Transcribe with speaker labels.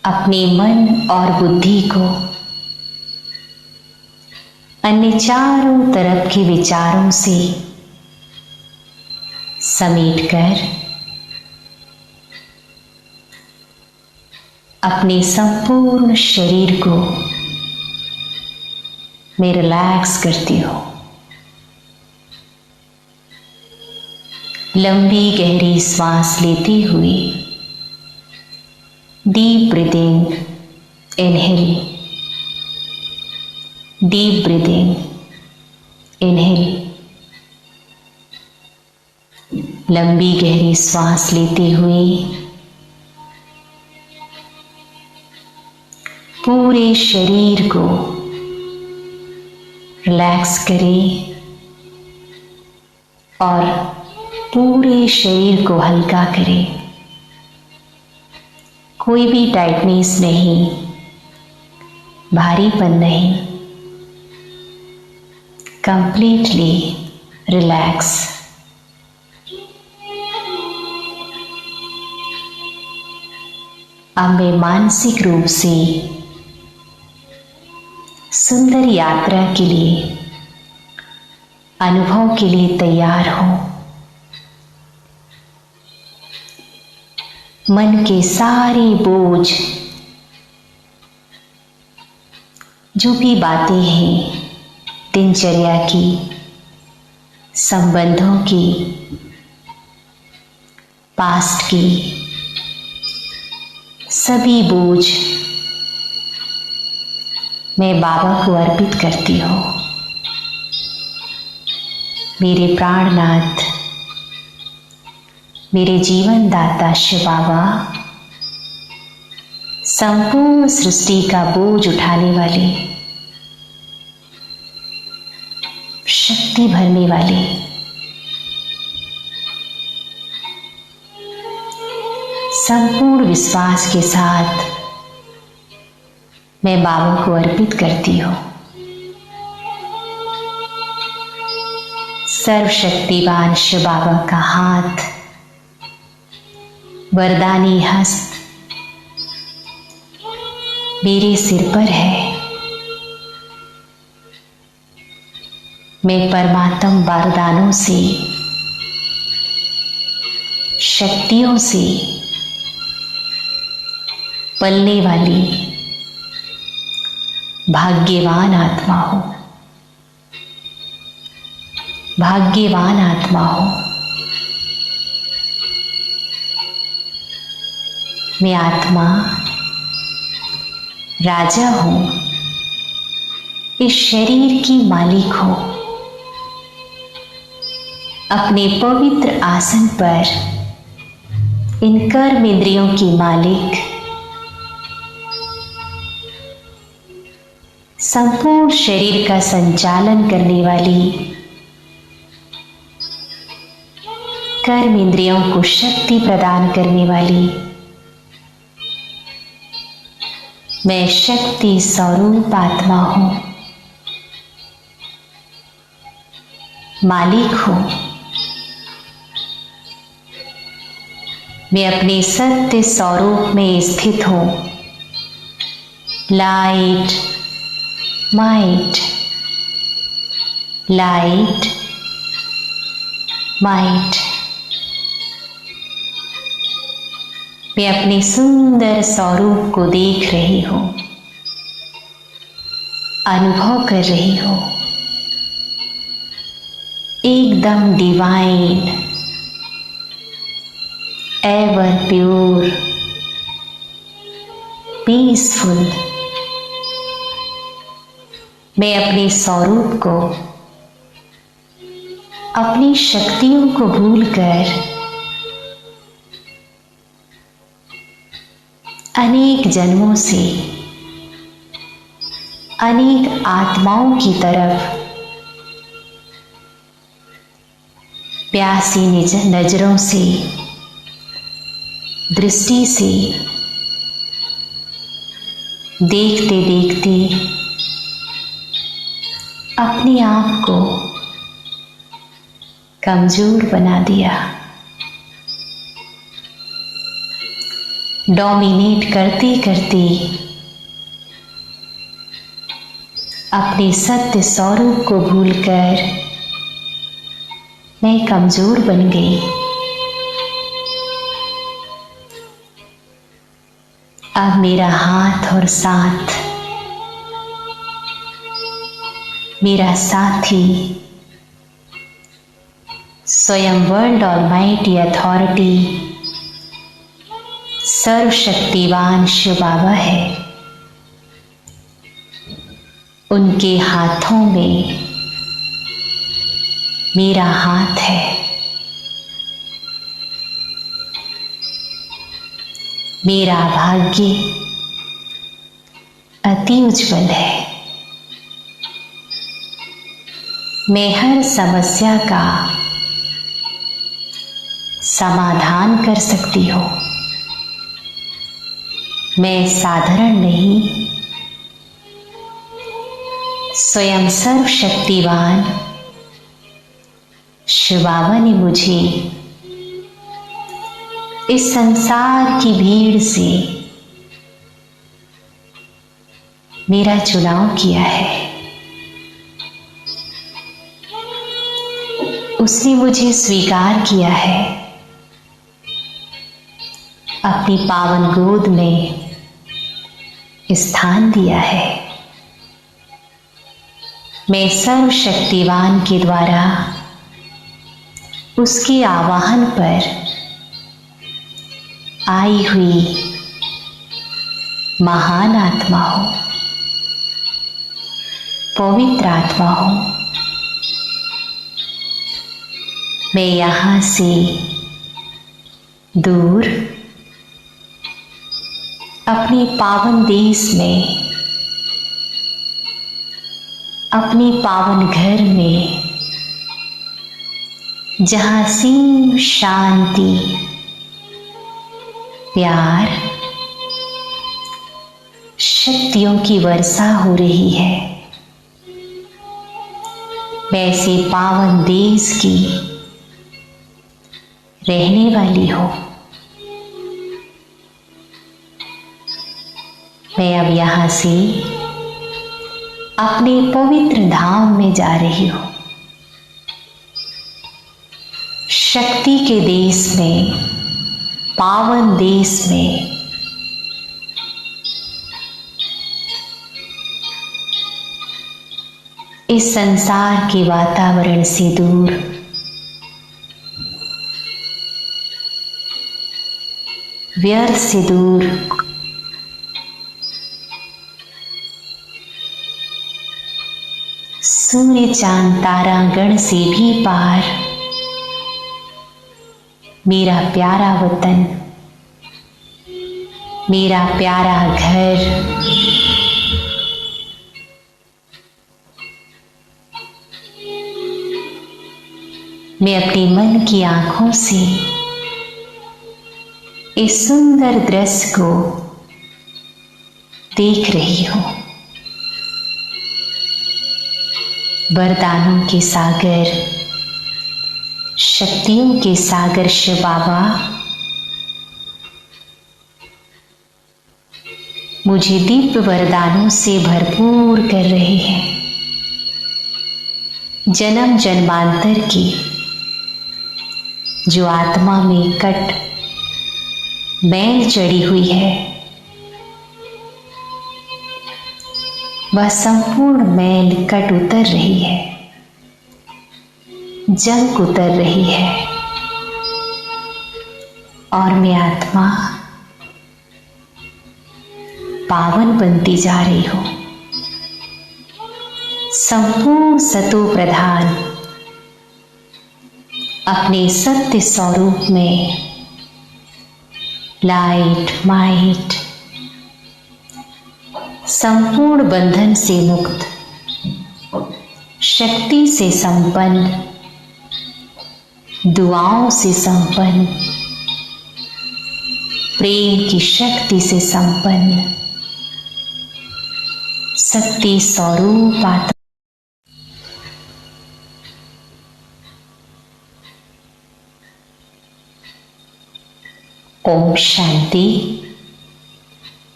Speaker 1: अपने मन और बुद्धि को अन्य चारों तरफ के विचारों से समेटकर अपने संपूर्ण शरीर को मैं रिलैक्स करती हूँ। लंबी गहरी सांस लेती हुई deep breathing, inhale, deep breathing, inhale. लंबी गहरी सांस लेते हुए पूरे शरीर को रिलैक्स करें और पूरे शरीर को हल्का करें। कोई भी टाइटनेस नहीं, भारीपन नहीं, कंप्लीटली रिलैक्स। अब मैं मानसिक रूप से सुंदर यात्रा के लिए, अनुभव के लिए तैयार हूं। मन के सारे बोझ, जो भी बातें हैं दिनचर्या की, संबंधों की, पास्ट की, सभी बोझ मैं बाबा को अर्पित करती हूँ। मेरे प्राणनाथ, मेरे जीवन दाता शिव बाबा, संपूर्ण सृष्टि का बोझ उठाने वाले, शक्ति भरने वाले, संपूर्ण विश्वास के साथ मैं बाबा को अर्पित करती हूँ। सर्वशक्तिवान शिव बाबा का हाथ, वरदानी हस्त मेरे सिर पर है। मैं परमात्म वरदानों से, शक्तियों से पलने वाली भाग्यवान आत्मा हूं। भाग्यवान आत्मा हूं। मैं आत्मा राजा हूं, इस शरीर की मालिक हूं। अपने पवित्र आसन पर इन कर्म इंद्रियों की मालिक, संपूर्ण शरीर का संचालन करने वाली, कर्म इंद्रियों को शक्ति प्रदान करने वाली मैं शक्ति स्वरूप आत्मा हूं, मालिक हूं। मैं अपने सत्य स्वरूप में स्थित हूं। Light, might, light, might. मैं अपने सुंदर स्वरूप को देख रही हूं, अनुभव कर रही हूं। एकदम डिवाइन, एवर प्योर, पीसफुल। मैं अपने स्वरूप को, अपनी शक्तियों को भूलकर अनेक जन्मों से अनेक आत्माओं की तरफ प्यासी नजरों से, दृष्टि से देखते देखते अपने आप को कमजोर बना दिया। डोमिनेट करते करते अपने सत्य स्वरूप को भूलकर मैं कमजोर बन गई। अब मेरा हाथ और साथ, मेरा साथी स्वयं वर्ल्ड ऑलमाइटी अथॉरिटी सर्वशक्तिवान शिव बाबा है। उनके हाथों में मेरा हाथ है। मेरा भाग्य अति उज्जवल है। मैं हर समस्या का समाधान कर सकती हूँ। मैं साधारण नहीं, स्वयं सर्वशक्तिवान शिव बाबा ने मुझे इस संसार की भीड़ से मेरा चुनाव किया है। उसने मुझे स्वीकार किया है, अपनी पावन गोद में स्थान दिया है। मैं सर्वशक्तिवान के द्वारा उसके आवाहन पर आई हुई महान आत्मा हूं, पवित्र आत्मा हूं। मैं यहां से दूर अपने पावन देश में, अपने पावन घर में, जहां सीम शांति, प्यार, शक्तियों की वर्षा हो रही है, वैसे पावन देश की रहने वाली हो। मैं अब यहां से अपने पवित्र धाम में जा रही हूं, शक्ति के देश में, पावन देश में। इस संसार के वातावरण से दूर, व्यर्थ से दूर, सूर्य चांद तारागण से भी पार, मेरा प्यारा वतन, मेरा प्यारा घर, मैं अपने मन की आंखों से इस सुंदर दृश्य को देख रही हूं। वरदानों के सागर, शक्तियों के सागर शिव बाबा मुझे दिव्य वरदानों से भरपूर कर रहे हैं। जन्म जन्मांतर की जो आत्मा में कट मैल चढ़ी हुई है, वह संपूर्ण मैल कट उतर रही है, जंग उतर रही है, और मैं आत्मा पावन बनती जा रही हूं। संपूर्ण सतो प्रधान अपने सत्य स्वरूप में लाइट, माइट, संपूर्ण बंधन से मुक्त, शक्ति से संपन्न, दुआओं से संपन्न, प्रेम की शक्ति से संपन्न, शक्ति स्वरूप आत्मा। ओम शांति।